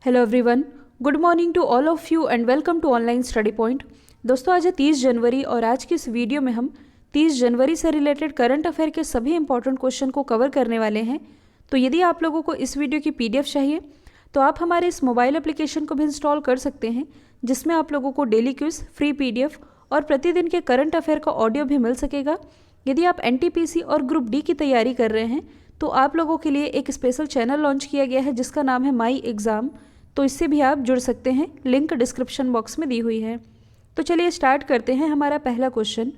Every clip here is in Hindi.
Hello everyone, good morning to all of you and welcome to online study point. दोस्तों, आज है 30 जनवरी और आज की इस वीडियो में हम 30 जनवरी से रिलेटेड करंट अफेयर के सभी इंपॉर्टेंट क्वेश्चन को कवर करने वाले हैं। तो यदि आप लोगों को इस वीडियो की पीडीएफ चाहिए तो आप हमारे इस मोबाइल एप्लीकेशन को भी इंस्टॉल कर सकते हैं, जिसमें आप लोगों को डेली क्विज, फ्री पीडीएफ और प्रतिदिन के करंट अफेयर का ऑडियो भी मिल सकेगा। यदि आप एनटीपीसी और ग्रुप डी की तैयारी कर रहे हैं तो आप लोगों के लिए एक स्पेशल चैनल लॉन्च किया गया है जिसका नाम है माई एग्ज़ाम। तो इससे भी आप जुड़ सकते हैं, लिंक डिस्क्रिप्शन बॉक्स में दी हुई है। तो चलिए स्टार्ट करते हैं। हमारा पहला क्वेश्चन,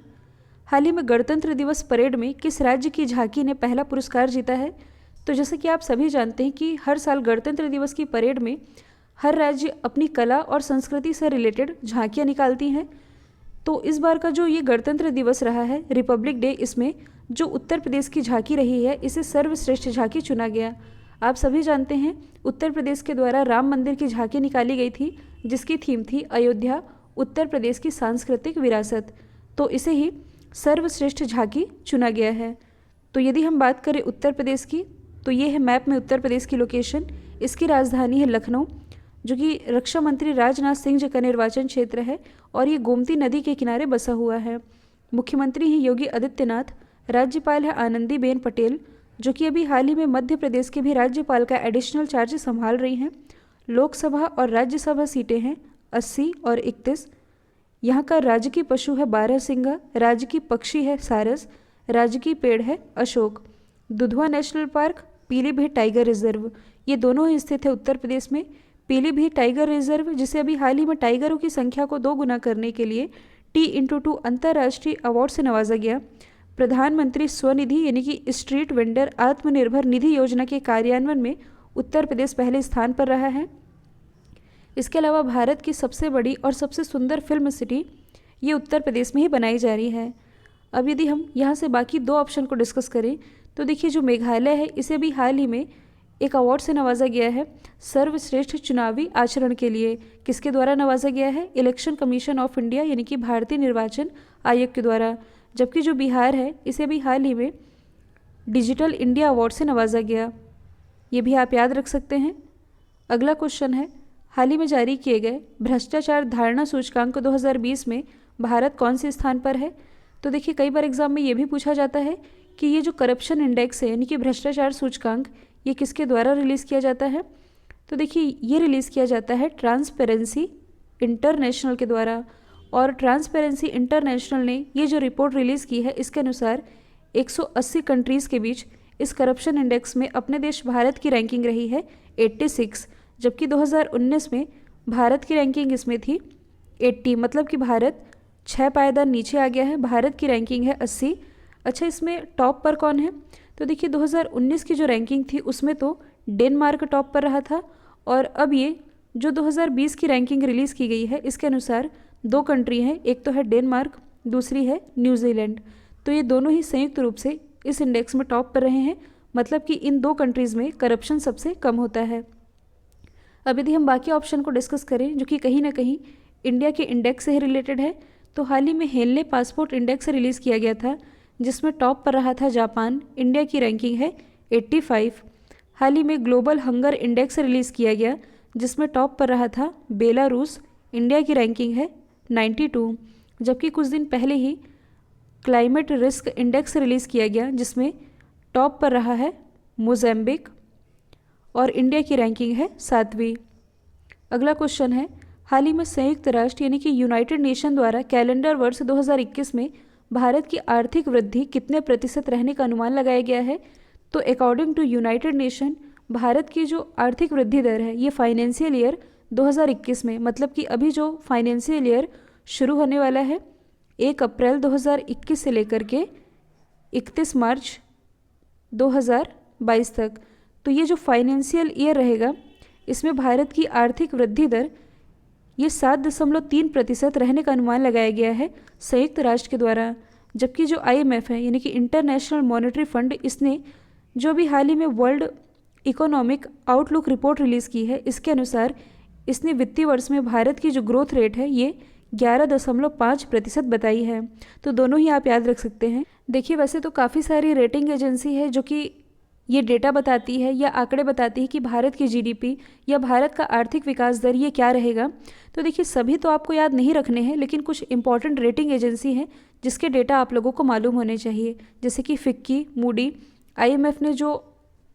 हाल ही में गणतंत्र दिवस परेड में किस राज्य की झांकी ने पहला पुरस्कार जीता है? तो जैसे कि आप सभी जानते हैं कि हर साल गणतंत्र दिवस की परेड में हर राज्य अपनी कला और संस्कृति से रिलेटेड झांकियाँ निकालती हैं। तो इस बार का जो ये गणतंत्र दिवस रहा है, रिपब्लिक डे, इसमें जो उत्तर प्रदेश की झांकी रही है इसे सर्वश्रेष्ठ झांकी चुना गया। आप सभी जानते हैं उत्तर प्रदेश के द्वारा राम मंदिर की झांकी निकाली गई थी जिसकी थीम थी अयोध्या, उत्तर प्रदेश की सांस्कृतिक विरासत। तो इसे ही सर्वश्रेष्ठ झांकी चुना गया है। तो यदि हम बात करें उत्तर प्रदेश की, तो ये है मैप में उत्तर प्रदेश की लोकेशन। इसकी राजधानी है लखनऊ, जो कि रक्षा मंत्री राजनाथ सिंह जी का निर्वाचन क्षेत्र है और ये गोमती नदी के किनारे बसा हुआ है। मुख्यमंत्री हैं योगी आदित्यनाथ, राज्यपाल है आनंदीबेन पटेल, जो कि अभी हाल ही में मध्य प्रदेश के भी राज्यपाल का एडिशनल चार्ज संभाल रही हैं। लोकसभा और राज्यसभा सीटें हैं 80 और 31। यहाँ का राजकीय पशु है बारहसिंगा, राजकीय पक्षी है सारस, राजकीय पेड़ है Ashok. Dudhwa national park, Pilibhit tiger reserve, ये दोनों ही स्थित है उत्तर प्रदेश में। पीलीभीत टाइगर रिजर्व, जिसे अभी हाल ही में टाइगरों की संख्या को 2 गुना करने के लिए T/2 अंतर्राष्ट्रीय अवार्ड से नवाजा गया। प्रधानमंत्री स्वनिधि यानी कि स्ट्रीट वेंडर आत्मनिर्भर निधि योजना के कार्यान्वयन में उत्तर प्रदेश पहले स्थान पर रहा है। इसके अलावा भारत की सबसे बड़ी और सबसे सुंदर फिल्म सिटी ये उत्तर प्रदेश में ही बनाई जा रही है। अब यदि हम यहाँ से बाकी 2 ऑप्शन को डिस्कस करें तो देखिए, जो मेघालय है इसे भी हाल ही में एक अवार्ड से नवाजा गया है सर्वश्रेष्ठ चुनावी आचरण के लिए। किसके द्वारा नवाजा गया है? इलेक्शन कमीशन ऑफ इंडिया यानी कि भारतीय निर्वाचन आयोग के द्वारा। जबकि जो बिहार है इसे भी हाल ही में डिजिटल इंडिया अवार्ड से नवाजा गया। ये भी आप याद रख सकते हैं। अगला क्वेश्चन है, हाल ही में जारी किए गए भ्रष्टाचार धारणा सूचकांक 2020 में भारत कौन से स्थान पर है? तो देखिए, कई बार एग्जाम में ये भी पूछा जाता है कि ये जो करप्शन इंडेक्स है यानी कि भ्रष्टाचार सूचकांक, ये किसके द्वारा रिलीज़ किया जाता है? तो देखिए, ये रिलीज़ किया जाता है ट्रांसपेरेंसी इंटरनेशनल के द्वारा। और ट्रांसपेरेंसी इंटरनेशनल ने ये जो रिपोर्ट रिलीज़ की है इसके अनुसार 180 कंट्रीज़ के बीच इस करप्शन इंडेक्स में अपने देश भारत की रैंकिंग रही है 86, जबकि 2019 में भारत की रैंकिंग इसमें थी 80, मतलब कि भारत 6 पायदान नीचे आ गया है। भारत की रैंकिंग है 80। अच्छा, इसमें टॉप पर कौन है? तो देखिए, 2019 की जो रैंकिंग थी उसमें तो डेनमार्क टॉप पर रहा था, और अब ये जो 2020 की रैंकिंग रिलीज़ की गई है इसके अनुसार 2 कंट्री हैं, एक तो है डेनमार्क, दूसरी है न्यूजीलैंड। तो ये दोनों ही संयुक्त रूप से इस इंडेक्स में टॉप पर रहे हैं, मतलब कि इन 2 कंट्रीज़ में करप्शन सबसे कम होता है। अब यदि हम बाकी ऑप्शन को डिस्कस करें जो कि कहीं ना कहीं इंडिया के इंडेक्स से ही रिलेटेड है, तो हाल ही में हेनले पासपोर्ट इंडेक्स रिलीज़ किया गया था जिसमें टॉप पर रहा था जापान, इंडिया की रैंकिंग है 85। हाल ही में ग्लोबल हंगर इंडेक्स रिलीज़ किया गया जिसमें टॉप पर रहा था बेलारूस, इंडिया की रैंकिंग है 92। जबकि कुछ दिन पहले ही क्लाइमेट रिस्क इंडेक्स रिलीज़ किया गया जिसमें टॉप पर रहा है मोज़ेम्बिक और इंडिया की रैंकिंग है 7वीं। अगला क्वेश्चन है, हाल ही में संयुक्त राष्ट्र यानी कि यूनाइटेड नेशन द्वारा कैलेंडर वर्ष 2021 में भारत की आर्थिक वृद्धि कितने प्रतिशत रहने का अनुमान लगाया गया है? तो according to united nation Bharat की जो आर्थिक वृद्धि दर है ये फाइनेंशियल ईयर 2021 में, मतलब कि अभी जो फाइनेंशियल ईयर शुरू होने वाला है 1 अप्रैल 2021 से लेकर के 31 मार्च 2022 तक, तो ये जो फाइनेंशियल ईयर रहेगा इसमें भारत की आर्थिक वृद्धि दर ये 7.3% रहने का अनुमान लगाया गया है संयुक्त राष्ट्र के द्वारा। जबकि जो IMF है यानी कि इंटरनेशनल मॉनेटरी फंड, इसने जो भी हाल ही में world economic outlook report release की है इसके अनुसार इसने वित्तीय वर्ष में भारत की जो ग्रोथ रेट है ये 11.5% बताई है। तो दोनों ही आप याद रख सकते हैं। देखिए, वैसे तो काफ़ी सारी रेटिंग एजेंसी है जो कि ये डेटा बताती है या आंकड़े बताती है कि भारत की जीडीपी या भारत का आर्थिक विकास दर ये क्या रहेगा। तो देखिए सभी तो आपको याद नहीं रखने हैं, लेकिन कुछ इंपॉर्टेंट रेटिंग एजेंसी हैं जिसके डेटा आप लोगों को मालूम होने चाहिए, जैसे कि फिक्की, मूडी। IMF ने जो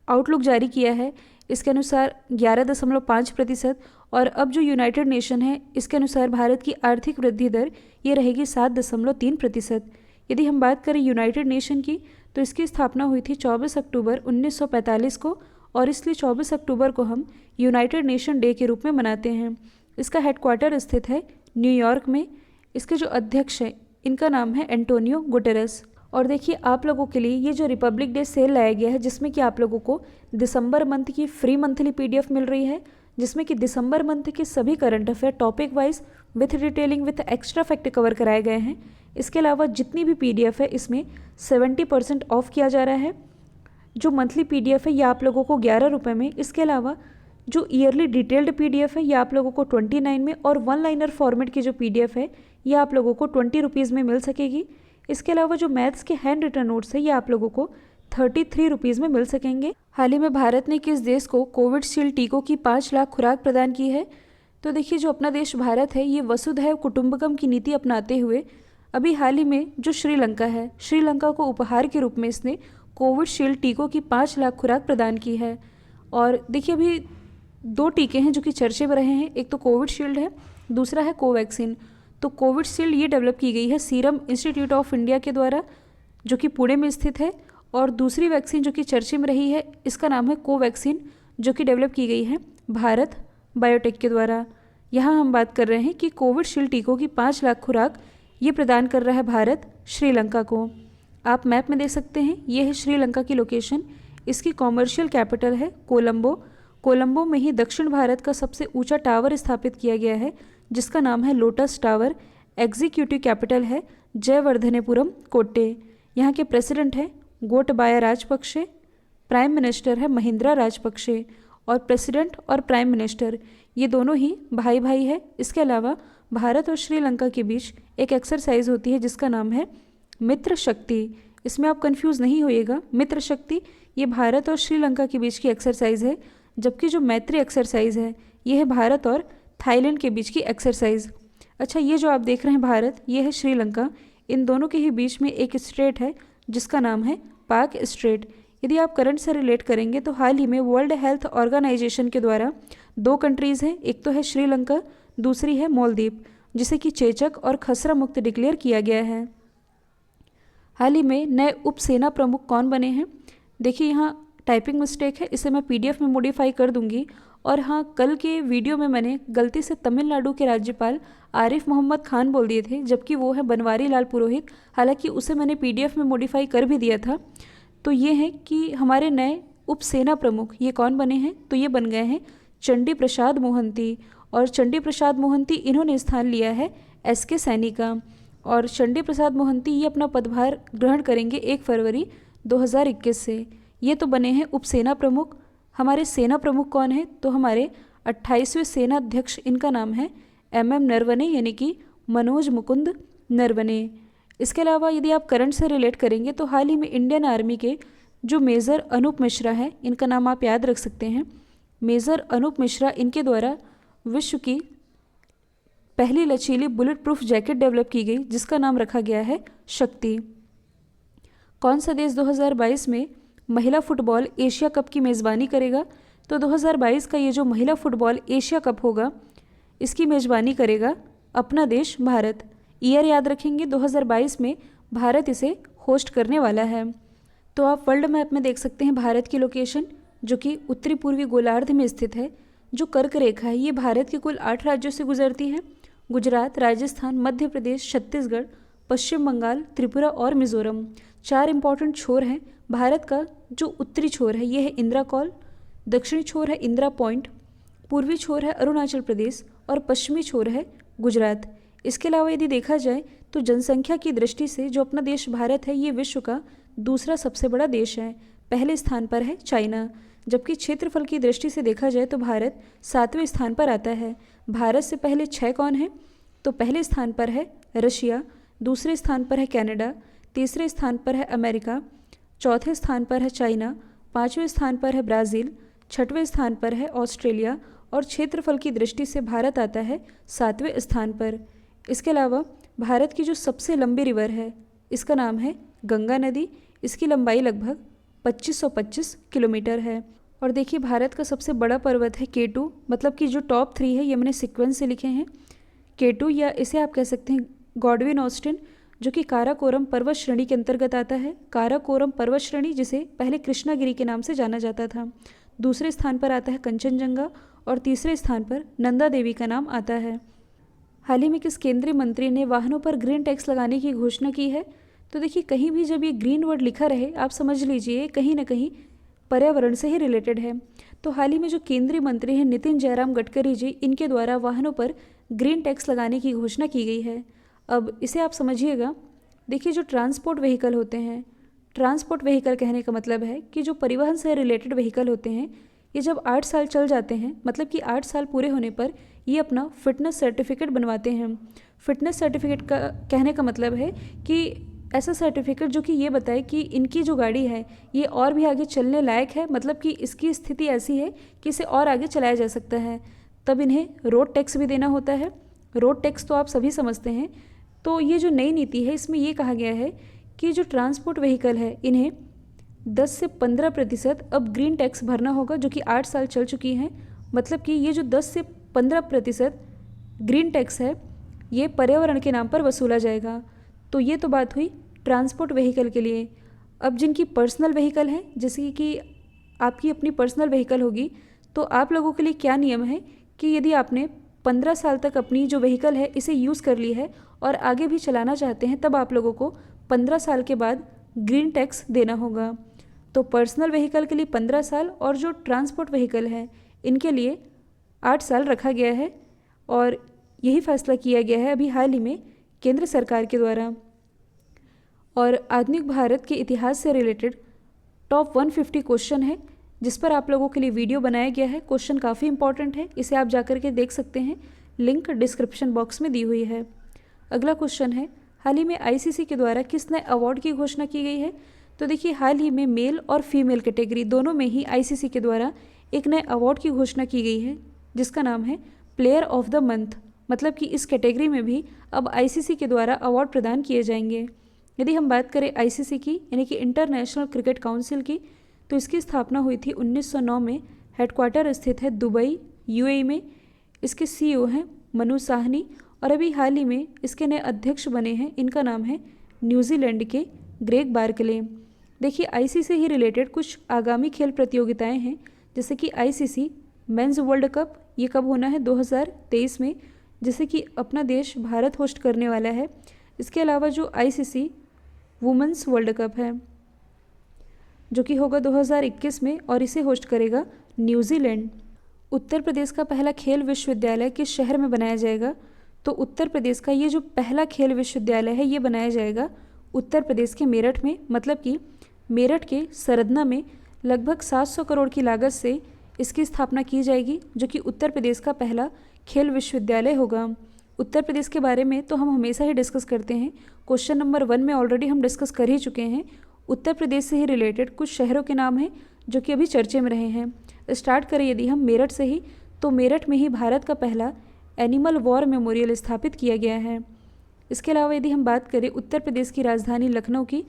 आउटलुक जारी किया है इसके अनुसार 11.5%, और अब जो यूनाइटेड नेशन है इसके अनुसार भारत की आर्थिक वृद्धि दर ये रहेगी 7.3%। यदि हम बात करें यूनाइटेड नेशन की, तो इसकी स्थापना हुई थी 24 अक्टूबर 1945 को, और इसलिए 24 अक्टूबर को हम यूनाइटेड नेशन डे के रूप में मनाते हैं। इसका हेडक्वार्टर स्थित है न्यूयॉर्क में। इसके जो अध्यक्ष हैं इनका नाम है एंटोनियो गुटेरेस। और देखिए आप लोगों के लिए ये जो रिपब्लिक डे सेल लाया गया है, जिसमें कि आप लोगों को दिसंबर मंथ की फ्री मंथली PDF मिल रही है, जिसमें कि दिसंबर मंथ के सभी current affair topic wise with detailing with extra fact cover कराए गए हैं। इसके अलावा जितनी भी PDF है इसमें 70% ऑफ किया जा रहा है। जो मंथली PDF है ये आप लोगों को 11 रुपये में, इसके अलावा जो ईयरली डिटेल्ड PDF है ये आप लोगों को 29 में, और 1 लाइनर फॉर्मेट की जो PDF है ये आप लोगों को 20 रुपीज़ में मिल सकेगी। इसके अलावा जो मैथ्स के हैंड रिटन नोट्स है ये आप लोगों को 33 रुपीज़ में मिल सकेंगे। हाल ही में भारत ने किस देश को कोविडशील्ड टीकों की 5 लाख खुराक प्रदान की है? तो देखिए जो अपना देश भारत है ये वसुधैव कुटुंबकम की नीति अपनाते हुए अभी हाल ही में जो श्रीलंका है, श्रीलंका को उपहार के रूप में इसने कोविडशील्ड टीकों की 5 लाख खुराक प्रदान की है। और देखिए अभी 2 टीके हैं जो कि चर्चे में रहे हैं, एक तो कोविडशील्ड है, दूसरा है कोवैक्सीन। तो कोविडशील्ड ये डेवलप की गई है सीरम इंस्टीट्यूट ऑफ इंडिया के द्वारा, जो कि पुणे में स्थित है, और दूसरी वैक्सीन जो कि चर्चे में रही है इसका नाम है कोवैक्सीन, जो कि डेवलप की गई है भारत बायोटेक के द्वारा। यहाँ हम बात कर रहे हैं कि कोविडशील्ड टीकों की 5 लाख खुराक ये प्रदान कर रहा है भारत श्रीलंका को। आप मैप में देख सकते हैं, ये है श्रीलंका की लोकेशन। इसकी कॉमर्शियल कैपिटल है कोलंबो। कोलंबो में ही दक्षिण भारत का सबसे ऊंचा टावर स्थापित किया गया है, जिसका नाम है लोटस टावर। एग्जीक्यूटिव कैपिटल है जयवर्धनेपुरम कोट्टे। यहाँ के प्रेसिडेंट हैं गोटबाया राजपक्षे, प्राइम मिनिस्टर है महिंद्रा राजपक्षे, और प्रेसिडेंट और प्राइम मिनिस्टर ये दोनों ही भाई भाई है। इसके अलावा भारत और श्रीलंका के बीच एक एक्सरसाइज होती है जिसका नाम है मित्र शक्ति। इसमें आप कंफ्यूज नहीं होइएगा, मित्र शक्ति ये भारत और श्रीलंका के बीच की एक्सरसाइज है, जबकि जो मैत्री एक्सरसाइज है ये है भारत और थाईलैंड के बीच की एक्सरसाइज। अच्छा, ये जो आप देख रहे हैं भारत, ये है श्रीलंका, इन दोनों के ही बीच में एक स्ट्रेट है जिसका नाम है पाक स्ट्रेट। यदि आप करंट से रिलेट करेंगे तो हाल ही में वर्ल्ड हेल्थ ऑर्गेनाइजेशन के द्वारा 2 कंट्रीज़ हैं, एक तो है श्रीलंका, दूसरी है मालदीव, जिसे कि चेचक और खसरा मुक्त डिक्लेयर किया गया है। हाल ही में नए उप सेना प्रमुख कौन बने हैं? देखिए यहाँ टाइपिंग मिस्टेक है, इसे मैं PDF में मॉडिफाई कर दूंगी। और हाँ, कल के वीडियो में मैंने गलती से तमिलनाडु के राज्यपाल आरिफ मोहम्मद खान बोल दिए थे, जबकि वो है बनवारी लाल पुरोहित। हालांकि उसे मैंने PDF में मॉडिफाई कर भी दिया था। तो ये है कि हमारे नए उप सेना प्रमुख ये कौन बने हैं? तो ये बन गए हैं चंडी प्रसाद मोहंती। और चंडी प्रसाद मोहंती इन्होंने स्थान लिया है SK सैनी का। और चंडी प्रसाद मोहंती ये अपना पदभार ग्रहण करेंगे 1 फरवरी 2021 से। ये तो बने हैं उप सेना प्रमुख। हमारे सेना प्रमुख कौन है? तो हमारे 28वें सेना अध्यक्ष, इनका नाम है MM नरवणे, यानी कि मनोज मुकुंद नरवणे। इसके अलावा यदि आप करंट से रिलेट करेंगे तो हाल ही में इंडियन आर्मी के जो मेजर अनूप मिश्रा है, इनका नाम आप याद रख सकते हैं। मेजर अनूप मिश्रा, इनके द्वारा विश्व की पहली लचीली बुलेट प्रूफ जैकेट डेवलप की गई, जिसका नाम रखा गया है शक्ति। कौन सा देश 2022 में महिला फुटबॉल एशिया कप की मेज़बानी करेगा? तो 2022 का ये जो महिला फुटबॉल एशिया कप होगा इसकी मेज़बानी करेगा अपना देश भारत। ईयर याद रखेंगे, 2022 में भारत इसे होस्ट करने वाला है। तो आप वर्ल्ड मैप में देख सकते हैं भारत की लोकेशन, जो कि उत्तरी पूर्वी गोलार्ध में स्थित है। जो कर्क रेखा है ये भारत के कुल 8 राज्यों से गुजरती है। गुजरात, राजस्थान, मध्य प्रदेश, छत्तीसगढ़, पश्चिम बंगाल, त्रिपुरा और मिजोरम 4 इंपॉर्टेंट छोर हैं। भारत का जो उत्तरी छोर है ये है इंदिरा कॉल, दक्षिणी छोर है इंदिरा पॉइंट, पूर्वी छोर है अरुणाचल प्रदेश और पश्चिमी छोर है गुजरात। इसके अलावा यदि देखा जाए तो जनसंख्या की दृष्टि से जो अपना देश भारत है ये विश्व का दूसरा सबसे बड़ा देश है। पहले स्थान पर है चाइना, जबकि क्षेत्रफल की दृष्टि से देखा जाए तो भारत 7वें स्थान पर आता है। भारत से पहले 6 कौन है? तो पहले स्थान पर है रशिया, दूसरे स्थान पर है कनाडा, तीसरे स्थान पर है अमेरिका, चौथे स्थान पर है चाइना, 5वें स्थान पर है ब्राज़ील, 6वें स्थान पर है ऑस्ट्रेलिया और क्षेत्रफल की दृष्टि से भारत आता है 7वें स्थान पर। इसके अलावा भारत की जो सबसे लंबी रिवर है इसका नाम है गंगा नदी। इसकी लंबाई लगभग 2525 किलोमीटर है। और देखिए भारत का सबसे बड़ा पर्वत है K2, मतलब कि जो टॉप 3 है ये मैंने सीक्वेंस से लिखे हैं। K2 या इसे आप कह सकते हैं गॉडविन ऑस्टिन, जो कि काराकोरम पर्वत श्रेणी के अंतर्गत आता है। काराकोरम पर्वत श्रेणी जिसे पहले कृष्णागिरी के नाम से जाना जाता था। दूसरे स्थान पर आता है कंचनजंगा और तीसरे स्थान पर नंदा देवी का नाम आता है। हाल ही में किस केंद्रीय मंत्री ने वाहनों पर ग्रीन टैक्स लगाने की घोषणा की है? तो देखिए कहीं भी जब ये ग्रीन वर्ड लिखा रहे आप समझ लीजिए कहीं ना कहीं पर्यावरण से ही रिलेटेड है। तो हाल ही में जो केंद्रीय मंत्री हैं नितिन जयराम गडकरी जी, इनके द्वारा वाहनों पर ग्रीन टैक्स लगाने की घोषणा की गई है। अब इसे आप समझिएगा। देखिए जो ट्रांसपोर्ट व्हीकल होते हैं, ट्रांसपोर्ट व्हीकल कहने का मतलब है कि जो परिवहन से रिलेटेड व्हीकल होते हैं ये जब 8 साल चल जाते हैं, मतलब कि 8 साल पूरे होने पर ये अपना फिटनेस सर्टिफिकेट बनवाते हैं। फिटनेस सर्टिफिकेट का कहने का मतलब है कि ऐसा सर्टिफिकेट जो कि ये बताए कि इनकी जो गाड़ी है ये और भी आगे चलने लायक है, मतलब कि इसकी स्थिति ऐसी है कि इसे और आगे चलाया जा सकता है। तब इन्हें रोड टैक्स भी देना होता है। रोड टैक्स तो आप सभी समझते हैं। तो ये जो नई नीति है इसमें ये कहा गया है कि जो ट्रांसपोर्ट व्हीकल है इन्हें 10 से 15% अब ग्रीन टैक्स भरना होगा, जो कि 8 साल चल चुकी हैं। मतलब कि ये जो 10 से 15% ग्रीन टैक्स है ये पर्यावरण के नाम पर वसूला जाएगा। तो ये तो बात हुई ट्रांसपोर्ट व्हीकल के लिए। अब जिनकी पर्सनल व्हीकल है, जैसे कि आपकी अपनी पर्सनल व्हीकल होगी, तो आप लोगों के लिए क्या नियम है कि यदि आपने 15 साल तक अपनी जो व्हीकल है इसे यूज़ कर ली है और आगे भी चलाना चाहते हैं, तब आप लोगों को 15 साल के बाद ग्रीन टैक्स देना होगा। तो पर्सनल व्हीकल के लिए 15 साल और जो ट्रांसपोर्ट व्हीकल है इनके लिए 8 साल रखा गया है। और यही फैसला किया गया है अभी हाल ही में केंद्र सरकार के द्वारा। और आधुनिक भारत के इतिहास से रिलेटेड टॉप 150 क्वेश्चन है जिस पर आप लोगों के लिए वीडियो बनाया गया है। क्वेश्चन काफ़ी इंपॉर्टेंट है, इसे आप जाकर के देख सकते हैं, लिंक डिस्क्रिप्शन बॉक्स में दी हुई है। अगला क्वेश्चन है, हाल ही में ICC के द्वारा किस नए अवार्ड की घोषणा की गई है? तो देखिए हाल ही में मेल और फीमेल कैटेगरी दोनों में ही ICC के द्वारा एक नए अवार्ड की घोषणा की गई है जिसका नाम है प्लेयर ऑफ द मंथ। मतलब कि इस कैटेगरी में भी अब ICC के द्वारा अवार्ड प्रदान किए जाएंगे। यदि हम बात करें ICC की यानी कि इंटरनेशनल क्रिकेट काउंसिल की, तो इसकी स्थापना हुई थी 1909 में। हेडक्वार्टर स्थित है दुबई UAE में। इसके CEO हैं मनु साहनी और अभी हाल ही में इसके नए अध्यक्ष बने हैं, इनका नाम है न्यूजीलैंड के ग्रेग बार्कले। देखिए ICC से ही रिलेटेड कुछ आगामी खेल प्रतियोगिताएं हैं, जैसे कि ICC मेंस वर्ल्ड कप, ये कब होना है 2023 में, जिसे कि अपना देश भारत होस्ट करने वाला है। इसके अलावा जो ICC वुमेंस वर्ल्ड कप है जो कि होगा 2021 में और इसे होस्ट करेगा न्यूजीलैंड। उत्तर प्रदेश का पहला खेल विश्वविद्यालय किस शहर में बनाया जाएगा? तो उत्तर प्रदेश का ये जो पहला खेल विश्वविद्यालय है ये बनाया जाएगा उत्तर प्रदेश के मेरठ में। मतलब कि मेरठ के सरदना में लगभग 700 करोड़ की लागत से इसकी स्थापना की जाएगी, जो कि उत्तर प्रदेश का पहला खेल विश्वविद्यालय होगा। उत्तर प्रदेश के बारे में तो हम हमेशा ही डिस्कस करते हैं। क्वेश्चन नंबर 1 में ऑलरेडी हम डिस्कस कर ही चुके हैं। उत्तर प्रदेश से ही रिलेटेड कुछ शहरों के नाम हैं जो कि अभी चर्चे में रहे हैं। स्टार्ट करें यदि हम मेरठ से ही, तो मेरठ में ही भारत का पहला एनिमल वॉर मेमोरियल स्थापित किया गया है। इसके अलावा यदि हम बात करें उत्तर प्रदेश की राजधानी लखनऊ की,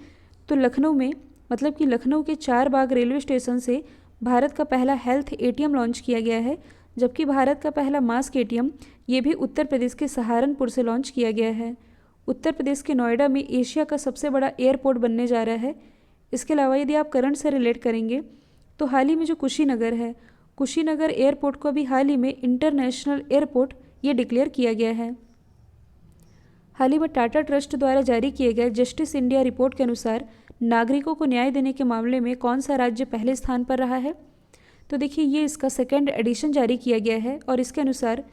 तो लखनऊ में मतलब कि लखनऊ के 4 बाग रेलवे स्टेशन से भारत का पहला हेल्थ ATM लॉन्च किया गया है, जबकि भारत का पहला मास्क ATM ये भी उत्तर प्रदेश के सहारनपुर से लॉन्च किया गया है। उत्तर प्रदेश के नोएडा में एशिया का सबसे बड़ा एयरपोर्ट बनने जा रहा है। इसके अलावा यदि आप करंट से रिलेट करेंगे तो हाल ही में जो कुशीनगर है, कुशीनगर एयरपोर्ट को भी हाल ही में इंटरनेशनल एयरपोर्ट ये डिक्लेयर किया गया है। हाल ही में टाटा ट्रस्ट द्वारा जारी किए गए जस्टिस इंडिया रिपोर्ट के अनुसार नागरिकों को न्याय देने के मामले में कौन सा राज्य पहले स्थान पर रहा है? तो देखिए ये इसका 2nd एडिशन जारी किया गया है और इसके अनुसार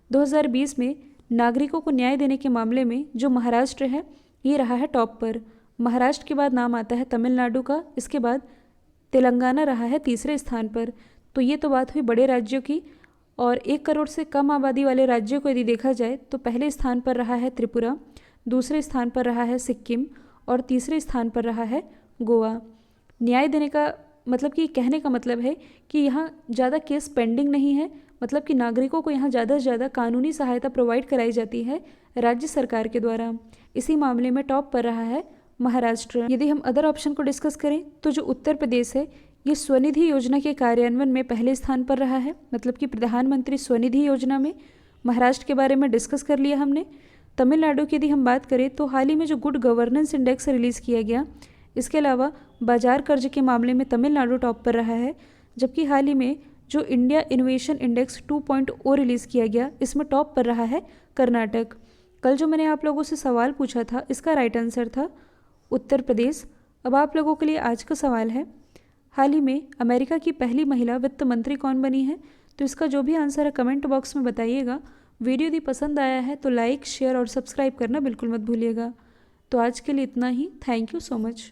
2020 में नागरिकों को न्याय देने के मामले में जो महाराष्ट्र है ये रहा है टॉप पर। महाराष्ट्र के बाद नाम आता है तमिलनाडु का, इसके बाद तेलंगाना रहा है तीसरे स्थान पर। तो ये तो बात हुई बड़े राज्यों की। और 1 करोड़ से कम आबादी वाले राज्यों को यदि देखा जाए तो पहले स्थान पर रहा है त्रिपुरा, दूसरे स्थान पर रहा है सिक्किम और तीसरे स्थान पर रहा है गोवा। न्याय देने का मतलब कि कहने का मतलब है कि यहाँ ज़्यादा केस पेंडिंग नहीं है, मतलब कि नागरिकों को यहाँ ज़्यादा से ज़्यादा कानूनी सहायता प्रोवाइड कराई जाती है राज्य सरकार के द्वारा। इसी मामले में टॉप पर रहा है महाराष्ट्र। यदि हम अदर ऑप्शन को डिस्कस करें तो जो उत्तर प्रदेश है ये स्वनिधि योजना के कार्यान्वयन में पहले स्थान पर रहा है, मतलब कि प्रधानमंत्री स्वनिधि योजना में। महाराष्ट्र के बारे में डिस्कस कर लिया हमने। तमिलनाडु की यदि हम बात करें तो हाल ही में जो गुड गवर्नेंस इंडेक्स रिलीज़ किया गया, इसके अलावा बाजार कर्ज के मामले में तमिलनाडु टॉप पर रहा है, जबकि हाल ही में जो इंडिया इनोवेशन इंडेक्स 2.0 रिलीज़ किया गया, इसमें टॉप पर रहा है कर्नाटक। कल जो मैंने आप लोगों से सवाल पूछा था, इसका राइट आंसर था उत्तर प्रदेश। अब आप लोगों के लिए आज का सवाल है, हाल ही में अमेरिका की पहली महिला वित्त मंत्री कौन बनी है? तो इसका जो भी आंसर है कमेंट बॉक्स में बताइएगा। वीडियो यदि पसंद आया है तो लाइक, शेयर और सब्सक्राइब करना बिल्कुल मत भूलिएगा। तो आज के लिए इतना ही। Thank you so much.